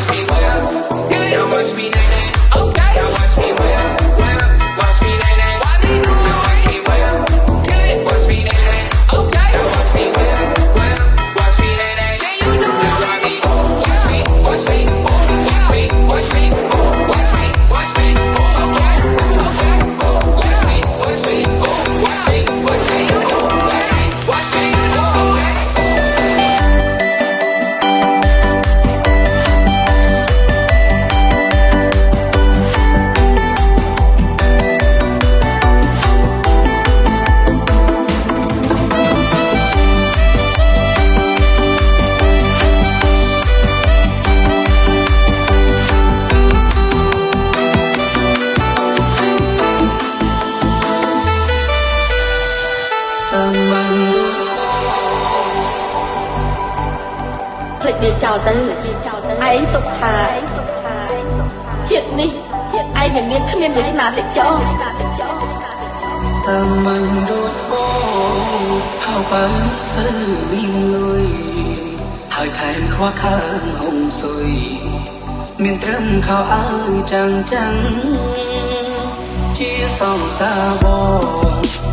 watch me whip. Now watch me nay nay. Okay. Now watch me whip. Watch me nay nay. Now watch me whip. Watch me nay nay. Okay. Now watch me whip. Watch me nay nay. Now watch me. Watch me. Watch me. Watch me. Watch me. Watch me. Watch me. Okay. Okay. Watch me. Watch me. Watch me. Watch me. Watch me. Okay. ភ្លេចវាចោលទៅឯងទុកថាជាតិនេះឯងមិនមានគ្មានវាសនាតិចោសាមញ្ញដូចបងហៅបើសើមានលុយហើយថែមខ្វះខាងហុងស៊ុយមានត្រឹមខោអើយចាំងចាំងជាសងសាបង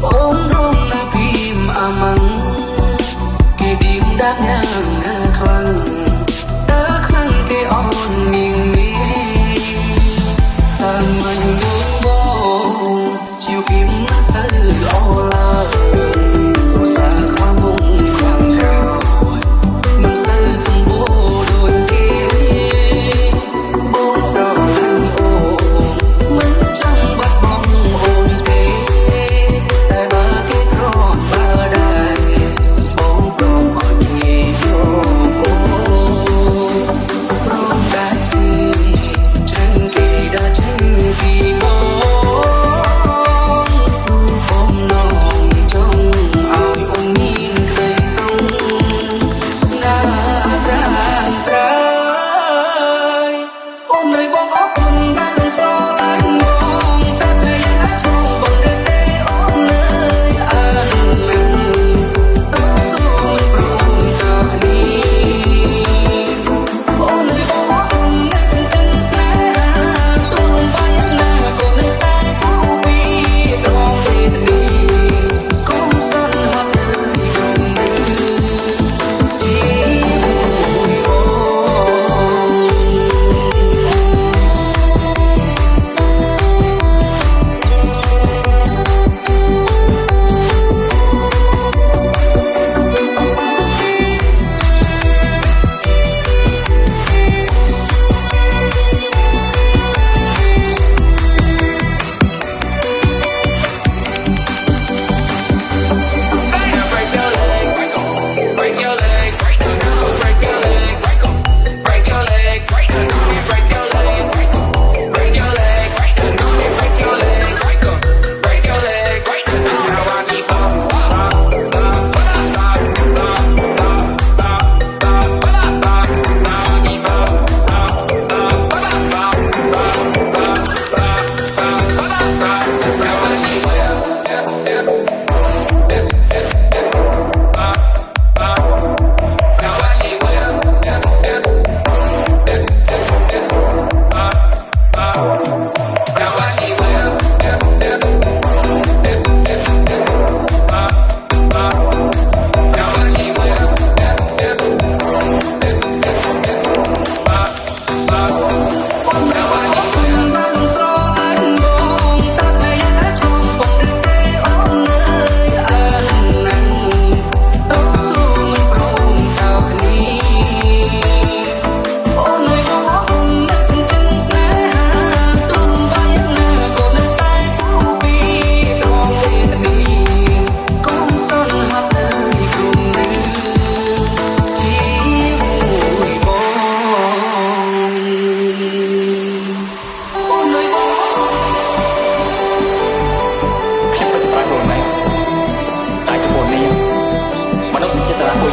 អូនរងនៅភីមអាម៉ាំងគេឌីមដាប់ញ៉ាំណាខ្លាំងតើខ្លាំងគេអូនមីងមីសាមញ្ញដូចបងជាវគីមសើល្អឡើយឧស្សាហ៍ខ្វះមុខខ្លាំងក្រោយមិនសើសម្បូរដូចគេបងស្រឡាញ់អូនមិនចង់បាត់បង់អូនទេតែបើគេក្របើដែរបងព្រមឲ្យគេយកអូនព្រមដែរទេចឹងគេដល់ចឹងពីបង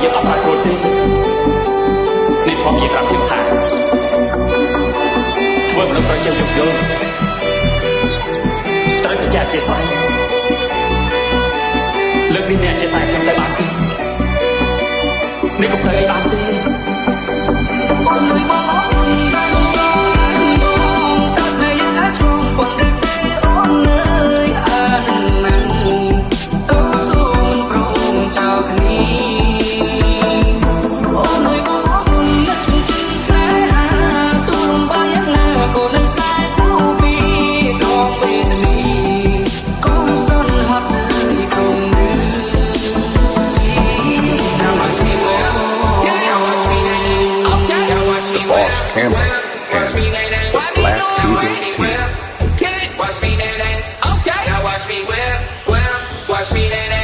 យើងអត់ប្រាគល់ទេនេះផងយើងប្រាប់ខ្ញុំថាធ្វើមនុស្សត្រូវចេះយោគយល់ត្រូវតែចាក់ជាស្អីលើកនេះអ្នកជាស្អីខ្ញុំទៅបានទេនេះកុំទៅអីបានទេបងលុយបងអរគុណ watch me nay nay. Why me Black do it? Cougar Watch me Tea. whip. Kill it. Watch me nay nay. Okay. Now watch me whip, whip. Watch me nay nay.